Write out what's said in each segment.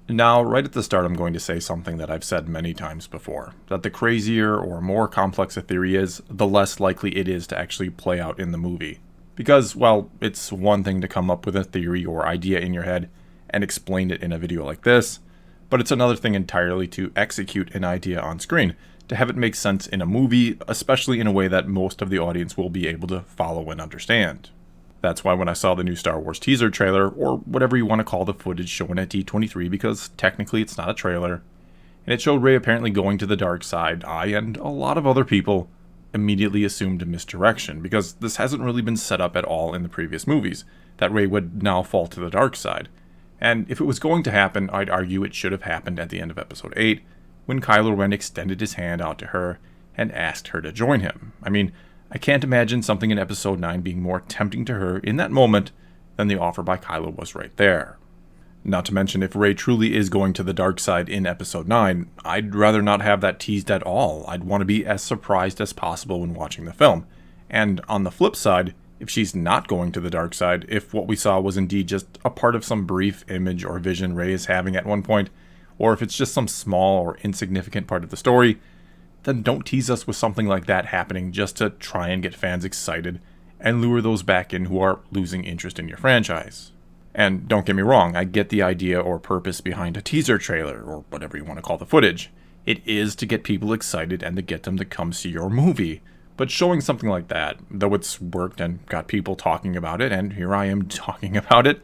Now, right at the start, I'm going to say something that I've said many times before, that the crazier or more complex a theory is, the less likely it is to actually play out in the movie. Because, well, it's one thing to come up with a theory or idea in your head and explain it in a video like this, but it's another thing entirely to execute an idea on screen, to have it make sense in a movie, especially in a way that most of the audience will be able to follow and understand. That's why when I saw the new Star Wars teaser trailer, or whatever you want to call the footage shown at D23, because technically it's not a trailer, and it showed Rey apparently going to the dark side, I and a lot of other people immediately assumed misdirection, because this hasn't really been set up at all in the previous movies, that Rey would now fall to the dark side. And if it was going to happen, I'd argue it should have happened at the end of Episode 8, when Kylo Ren extended his hand out to her and asked her to join him. I mean, I can't imagine something in Episode 9 being more tempting to her in that moment than the offer by Kylo was right there. Not to mention, if Rey truly is going to the dark side in Episode 9, I'd rather not have that teased at all. I'd want to be as surprised as possible when watching the film. And on the flip side, if she's not going to the dark side, if what we saw was indeed just a part of some brief image or vision Rey is having at one point, or if it's just some small or insignificant part of the story, then don't tease us with something like that happening just to try and get fans excited and lure those back in who are losing interest in your franchise. And don't get me wrong, I get the idea or purpose behind a teaser trailer, or whatever you want to call the footage. It is to get people excited and to get them to come see your movie. But showing something like that, though it's worked and got people talking about it, and here I am talking about it,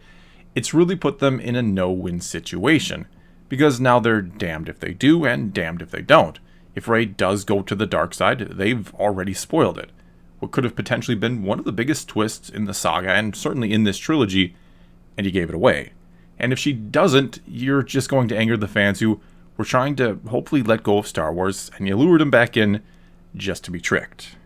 it's really put them in a no-win situation. Because now they're damned if they do and damned if they don't. If Rey does go to the dark side, they've already spoiled it. What could have potentially been one of the biggest twists in the saga, and certainly in this trilogy, and you gave it away. And if she doesn't, you're just going to anger the fans who were trying to hopefully let go of Star Wars, and you lured them back in just to be tricked.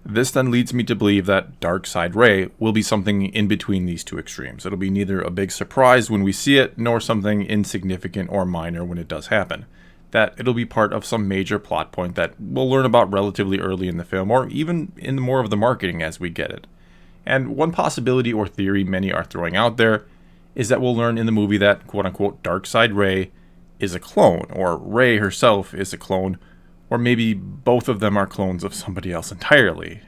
This then leads me to believe that Dark Side Rey will be something in between these two extremes. It'll be neither a big surprise when we see it, nor something insignificant or minor when it does happen. That it'll be part of some major plot point that we'll learn about relatively early in the film, or even in more of the marketing as we get it. And one possibility or theory many are throwing out there is that we'll learn in the movie that quote-unquote Dark Side Rey is a clone, or Rey herself is a clone, or maybe both of them are clones of somebody else entirely.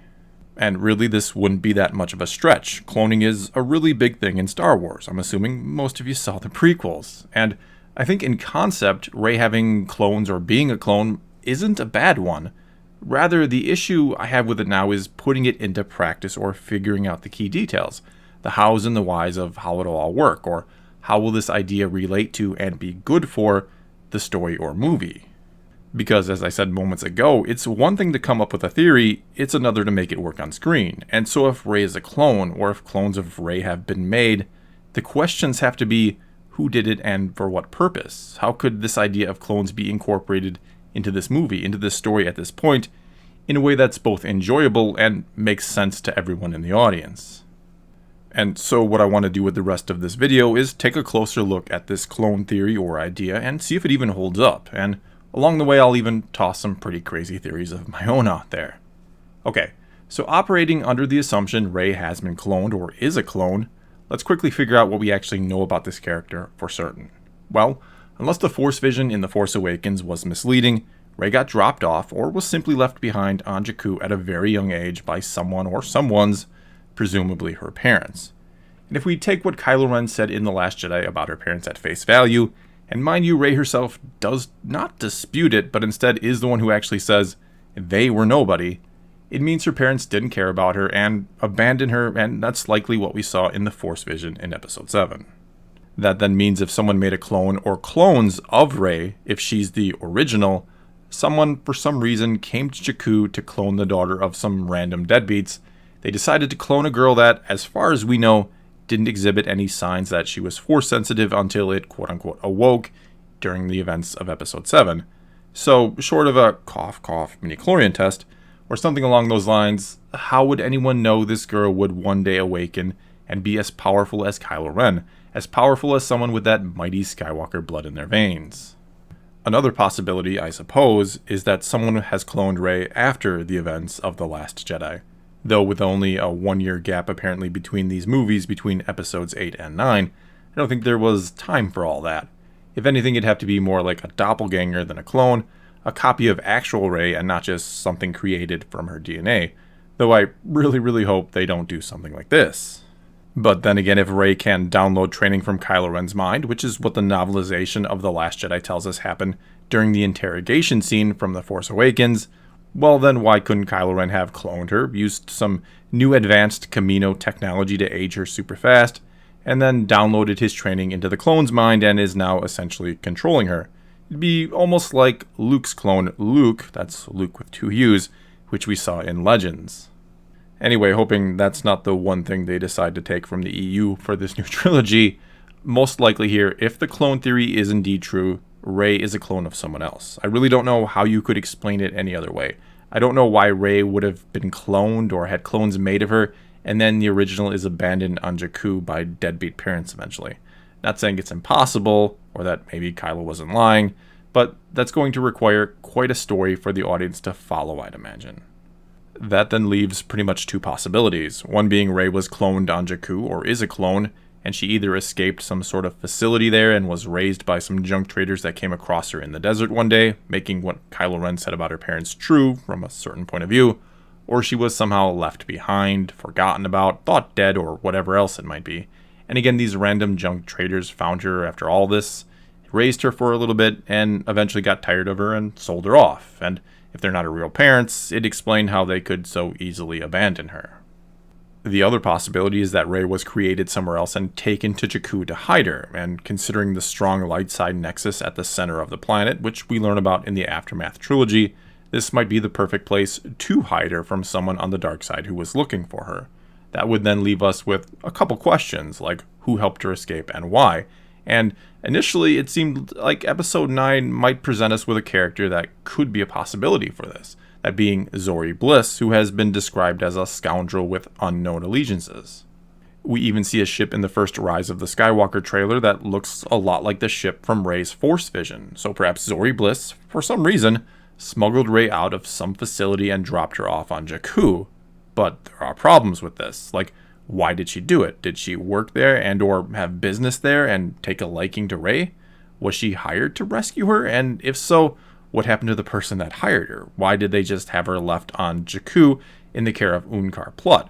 And really, this wouldn't be that much of a stretch. Cloning is a really big thing in Star Wars. I'm assuming most of you saw the prequels. And I think in concept, Rey having clones or being a clone isn't a bad one. Rather, the issue I have with it now is putting it into practice or figuring out the key details. The hows and the whys of how it'll all work, or how will this idea relate to and be good for the story or movie. Because, as I said moments ago, it's one thing to come up with a theory, it's another to make it work on screen. And so if Rey is a clone, or if clones of Rey have been made, the questions have to be, who did it and for what purpose? How could this idea of clones be incorporated into this movie, into this story at this point, in a way that's both enjoyable and makes sense to everyone in the audience? And so what I want to do with the rest of this video is take a closer look at this clone theory or idea and see if it even holds up, and along the way I'll even toss some pretty crazy theories of my own out there. Okay, so operating under the assumption Rey has been cloned or is a clone, let's quickly figure out what we actually know about this character for certain. Well, unless the Force vision in The Force Awakens was misleading, Rey got dropped off or was simply left behind on Jakku at a very young age by someone or someone's, presumably her parents. And if we take what Kylo Ren said in The Last Jedi about her parents at face value, and mind you, Rey herself does not dispute it, but instead is the one who actually says they were nobody, it means her parents didn't care about her and abandoned her, and that's likely what we saw in the Force vision in Episode 7. That then means if someone made a clone or clones of Rey, if she's the original, someone for some reason came to Jakku to clone the daughter of some random deadbeats. They decided to clone a girl that, as far as we know, didn't exhibit any signs that she was Force sensitive until it quote-unquote awoke during the events of Episode 7. So, short of a cough-cough midi-chlorian test, or something along those lines, how would anyone know this girl would one day awaken and be as powerful as Kylo Ren, as powerful as someone with that mighty Skywalker blood in their veins? Another possibility, I suppose, is that someone has cloned Rey after the events of The Last Jedi. Though with only a 1-year gap apparently between these movies, between episodes 8 and 9, I don't think there was time for all that. If anything, it'd have to be more like a doppelganger than a clone, a copy of actual Rey and not just something created from her DNA. Though I really, really hope they don't do something like this. But then again, if Rey can download training from Kylo Ren's mind, which is what the novelization of The Last Jedi tells us happened during the interrogation scene from The Force Awakens, well then why couldn't Kylo Ren have cloned her, used some new advanced Camino technology to age her super fast, and then downloaded his training into the clone's mind and is now essentially controlling her? It'd be almost like Luke's clone Luke, that's Luke with 2 U's, which we saw in Legends. Anyway, hoping that's not the one thing they decide to take from the EU for this new trilogy. Most likely here, if the clone theory is indeed true, Rey is a clone of someone else. I really don't know how you could explain it any other way. I don't know why Rey would have been cloned or had clones made of her, and then the original is abandoned on Jakku by deadbeat parents eventually. Not saying it's impossible, or that maybe Kylo wasn't lying, but that's going to require quite a story for the audience to follow, I'd imagine. That then leaves pretty much 2 possibilities, one being Rey was cloned on Jakku, or is a clone, and she either escaped some sort of facility there and was raised by some junk traders that came across her in the desert one day, making what Kylo Ren said about her parents true from a certain point of view, or she was somehow left behind, forgotten about, thought dead, or whatever else it might be. And again, these random junk traders found her after all this, raised her for a little bit, and eventually got tired of her and sold her off. And if they're not her real parents, it explained how they could so easily abandon her. The other possibility is that Rey was created somewhere else and taken to Jakku to hide her, and considering the strong light side nexus at the center of the planet, which we learn about in the Aftermath trilogy, this might be the perfect place to hide her from someone on the dark side who was looking for her. That would then leave us with a couple questions, like who helped her escape and why. And initially, it seemed like Episode 9 might present us with a character that could be a possibility for this, that being Zori Bliss, who has been described as a scoundrel with unknown allegiances. We even see a ship in the first Rise of the Skywalker trailer that looks a lot like the ship from Rey's Force Vision, so perhaps Zori Bliss, for some reason, smuggled Rey out of some facility and dropped her off on Jakku. But there are problems with this, like, why did she do it? Did she work there and or have business there and take a liking to Rey? Was she hired to rescue her? And if so, what happened to the person that hired her? Why did they just have her left on Jakku in the care of Unkar Plutt?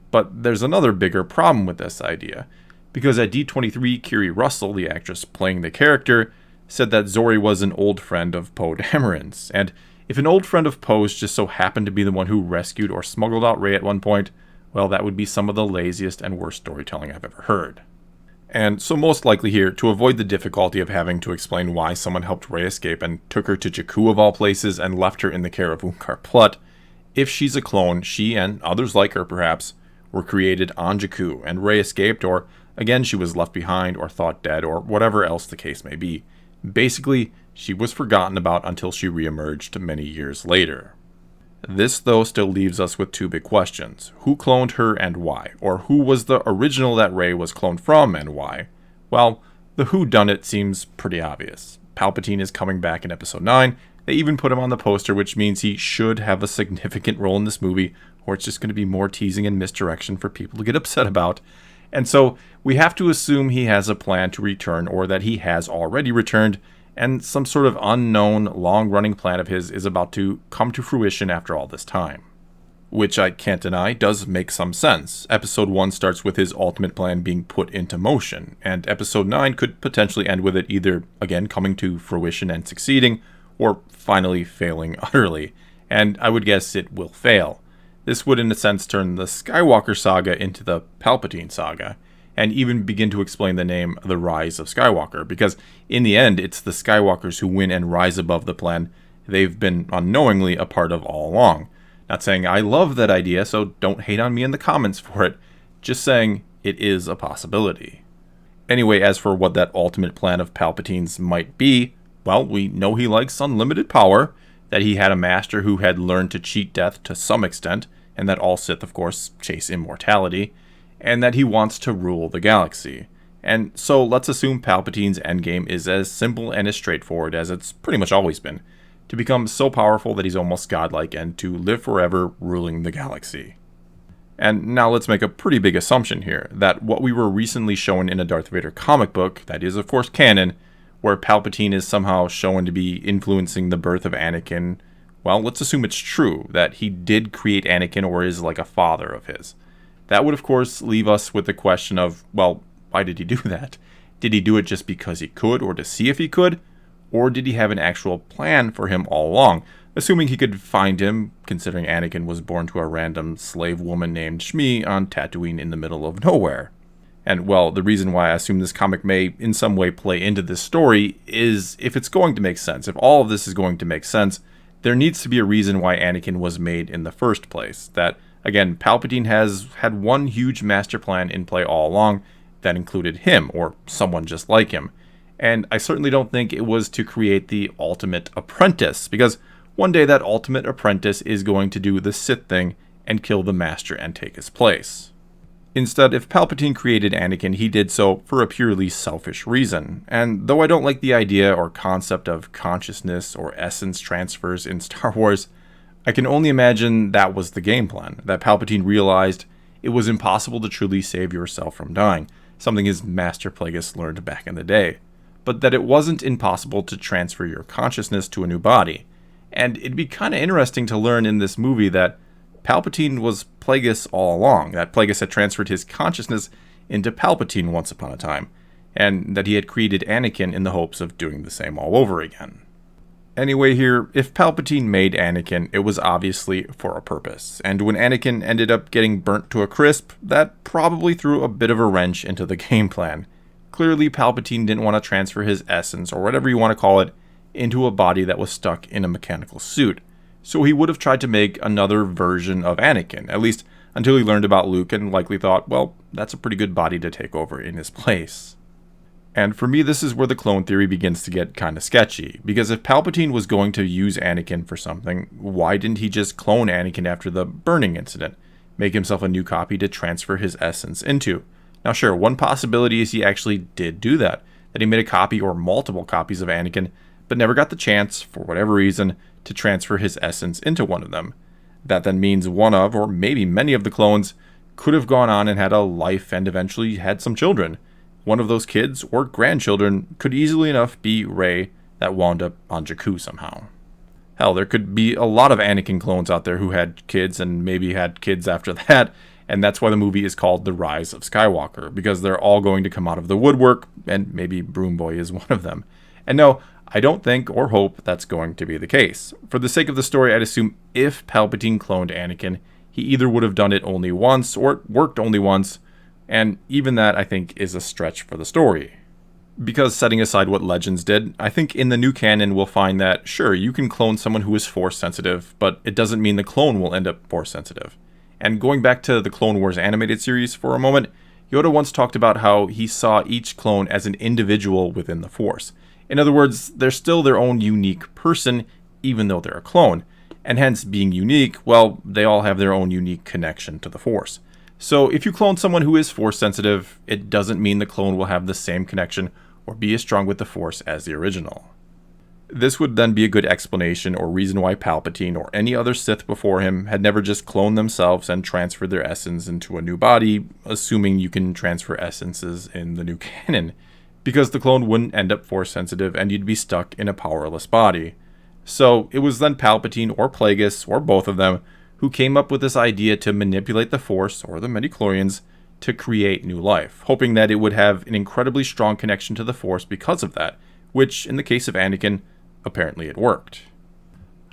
But there's another bigger problem with this idea, because at D23, Kiri Russell, the actress playing the character, said that Zori was an old friend of Poe Dameron's, and if an old friend of Poe's just so happened to be the one who rescued or smuggled out Rey at one point, well, that would be some of the laziest and worst storytelling I've ever heard. And so most likely here, to avoid the difficulty of having to explain why someone helped Rey escape and took her to Jakku of all places and left her in the care of Unkar Plutt, if she's a clone, she and others like her perhaps, were created on Jakku, and Rey escaped, or again she was left behind or thought dead, or whatever else the case may be. Basically, she was forgotten about until she reemerged many years later. This, though, still leaves us with 2 big questions. Who cloned her and why? Or who was the original that Rey was cloned from and why? Well, the whodunit seems pretty obvious. Palpatine is coming back in Episode 9. They even put him on the poster, which means he should have a significant role in this movie, or it's just going to be more teasing and misdirection for people to get upset about. And so we have to assume he has a plan to return, or that he has already returned, and some sort of unknown, long-running plan of his is about to come to fruition after all this time. Which I can't deny does make some sense. Episode 1 starts with his ultimate plan being put into motion, and Episode 9 could potentially end with it either, again, coming to fruition and succeeding, or finally failing utterly. And I would guess it will fail. This would in a sense turn the Skywalker saga into the Palpatine saga, and even begin to explain the name The Rise of Skywalker, because in the end, it's the Skywalkers who win and rise above the plan they've been unknowingly a part of all along. Not saying I love that idea, so don't hate on me in the comments for it, just saying it is a possibility. Anyway, as for what that ultimate plan of Palpatine's might be, well, we know he likes unlimited power, that he had a master who had learned to cheat death to some extent, and that all Sith, of course, chase immortality, and that he wants to rule the galaxy. And so let's assume Palpatine's endgame is as simple and as straightforward as it's pretty much always been, to become so powerful that he's almost godlike and to live forever ruling the galaxy. And now let's make a pretty big assumption here, that what we were recently shown in a Darth Vader comic book, that is of course canon, where Palpatine is somehow shown to be influencing the birth of Anakin, well, let's assume it's true, that he did create Anakin or is like a father of his. That would, of course, leave us with the question of, well, why did he do that? Did he do it just because he could or to see if he could? Or did he have an actual plan for him all along, assuming he could find him, considering Anakin was born to a random slave woman named Shmi on Tatooine in the middle of nowhere? And, well, the reason why I assume this comic may in some way play into this story is if it's going to make sense, if all of this is going to make sense, there needs to be a reason why Anakin was made in the first place. That, again, Palpatine has had one huge master plan in play all along that included him, or someone just like him. And I certainly don't think it was to create the ultimate apprentice, because one day that ultimate apprentice is going to do the Sith thing and kill the master and take his place. Instead, if Palpatine created Anakin, he did so for a purely selfish reason. And though I don't like the idea or concept of consciousness or essence transfers in Star Wars, I can only imagine that was the game plan, that Palpatine realized it was impossible to truly save yourself from dying, something his master Plagueis learned back in the day, but that it wasn't impossible to transfer your consciousness to a new body. And it'd be kind of interesting to learn in this movie that Palpatine was Plagueis all along, that Plagueis had transferred his consciousness into Palpatine once upon a time, and that he had created Anakin in the hopes of doing the same all over again. Anyway here, if Palpatine made Anakin, it was obviously for a purpose, and when Anakin ended up getting burnt to a crisp, that probably threw a bit of a wrench into the game plan. Clearly, Palpatine didn't want to transfer his essence, or whatever you want to call it, into a body that was stuck in a mechanical suit. So he would have tried to make another version of Anakin, at least until he learned about Luke and likely thought, well, that's a pretty good body to take over in his place. And for me, this is where the clone theory begins to get kind of sketchy, because if Palpatine was going to use Anakin for something, why didn't he just clone Anakin after the burning incident, make himself a new copy to transfer his essence into? Now sure, one possibility is he actually did do that he made a copy or multiple copies of Anakin, but never got the chance, for whatever reason, to transfer his essence into one of them. That then means one of, or maybe many of the clones, could have gone on and had a life and eventually had some children. One of those kids, or grandchildren, could easily enough be Rey that wound up on Jakku somehow. Hell, there could be a lot of Anakin clones out there who had kids and maybe had kids after that, and that's why the movie is called The Rise of Skywalker, because they're all going to come out of the woodwork, and maybe Broom Boy is one of them. And no, I don't think or hope that's going to be the case. For the sake of the story, I'd assume if Palpatine cloned Anakin, he either would have done it only once, or it worked only once, and even that, I think, is a stretch for the story. Because setting aside what Legends did, I think in the new canon we'll find that, sure, you can clone someone who is Force sensitive, but it doesn't mean the clone will end up Force sensitive. And going back to the Clone Wars animated series for a moment, Yoda once talked about how he saw each clone as an individual within the Force. In other words, they're still their own unique person, even though they're a clone. And hence, being unique, well, they all have their own unique connection to the Force. So if you clone someone who is Force sensitive, it doesn't mean the clone will have the same connection or be as strong with the Force as the original. This would then be a good explanation or reason why Palpatine or any other Sith before him had never just cloned themselves and transferred their essence into a new body, assuming you can transfer essences in the new canon, because the clone wouldn't end up Force sensitive and you'd be stuck in a powerless body. So it was then Palpatine or Plagueis, or both of them, who came up with this idea to manipulate the Force, or the midichlorians, to create new life, hoping that it would have an incredibly strong connection to the Force because of that, which, in the case of Anakin, apparently it worked.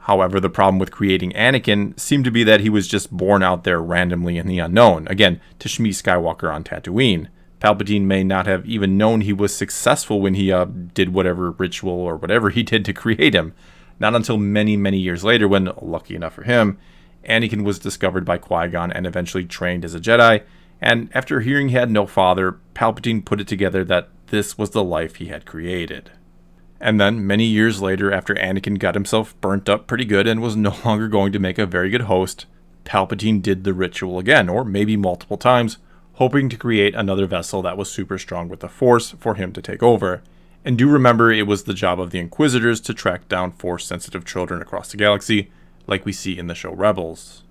However, the problem with creating Anakin seemed to be that he was just born out there randomly in the unknown, again, to Shmi Skywalker on Tatooine. Palpatine may not have even known he was successful when he did whatever ritual or whatever he did to create him. Not until many, many years later when, lucky enough for him, Anakin was discovered by Qui-Gon and eventually trained as a Jedi, and after hearing he had no father, Palpatine put it together that this was the life he had created. And then, many years later, after Anakin got himself burnt up pretty good and was no longer going to make a very good host, Palpatine did the ritual again, or maybe multiple times, hoping to create another vessel that was super strong with the Force for him to take over. And do remember, it was the job of the Inquisitors to track down Force-sensitive children across the galaxy, like we see in the show Rebels.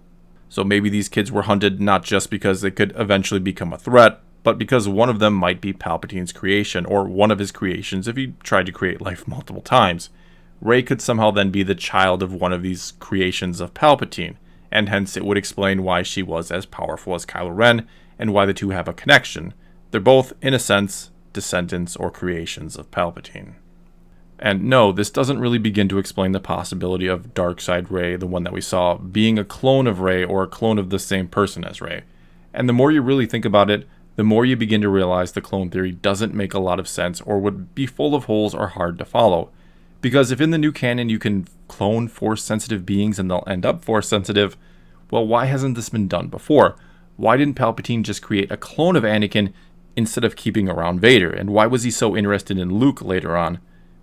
So maybe these kids were hunted not just because they could eventually become a threat, but because one of them might be Palpatine's creation, or one of his creations if he tried to create life multiple times. Rey could somehow then be the child of one of these creations of Palpatine, and hence it would explain why she was as powerful as Kylo Ren, and why the two have a connection. They're both, in a sense, descendants or creations of Palpatine. And no, this doesn't really begin to explain the possibility of Darkseid Rey, the one that we saw, being a clone of Rey or a clone of the same person as Rey. And the more you really think about it, the more you begin to realize the clone theory doesn't make a lot of sense or would be full of holes or hard to follow. Because if in the new canon you can clone Force-sensitive beings and they'll end up Force-sensitive, well, why hasn't this been done before? Why didn't Palpatine just create a clone of Anakin instead of keeping around Vader? And why was he so interested in Luke later on,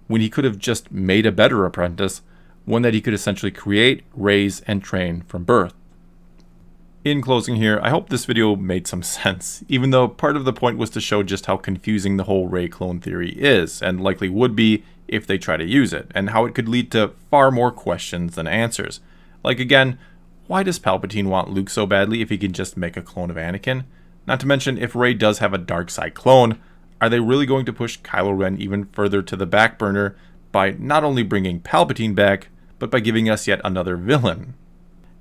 when he could have just made a better apprentice, one that he could essentially create, raise, and train from birth? In closing here, I hope this video made some sense, even though part of the point was to show just how confusing the whole Rey clone theory is, and likely would be if they try to use it, and how it could lead to far more questions than answers. Like again, why does Palpatine want Luke so badly if he can just make a clone of Anakin? Not to mention, if Rey does have a Darkseid clone, are they really going to push Kylo Ren even further to the back burner by not only bringing Palpatine back, but by giving us yet another villain?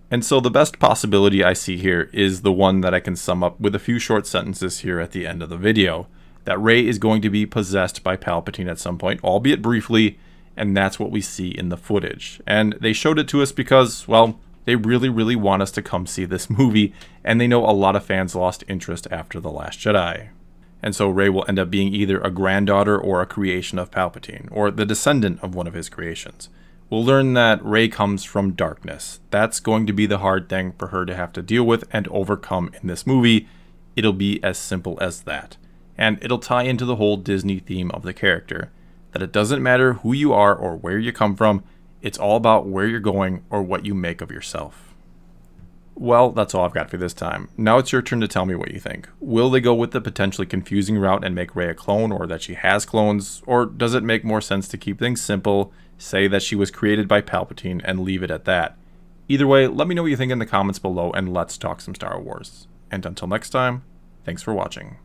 And so the best possibility I see here is the one that I can sum up with a few short sentences here at the end of the video. That Rey is going to be possessed by Palpatine at some point, albeit briefly, and that's what we see in the footage. And they showed it to us because, well, they really want us to come see this movie, and they know a lot of fans lost interest after The Last Jedi. And so Rey will end up being either a granddaughter or a creation of Palpatine, or the descendant of one of his creations. We'll learn that Rey comes from darkness. That's going to be the hard thing for her to have to deal with and overcome in this movie. It'll be as simple as that. And it'll tie into the whole Disney theme of the character, that it doesn't matter who you are or where you come from, it's all about where you're going or what you make of yourself. Well, that's all I've got for this time. Now it's your turn to tell me what you think. Will they go with the potentially confusing route and make Rey a clone, or that she has clones, or does it make more sense to keep things simple, say that she was created by Palpatine, and leave it at that? Either way, let me know what you think in the comments below, and let's talk some Star Wars. And until next time, thanks for watching.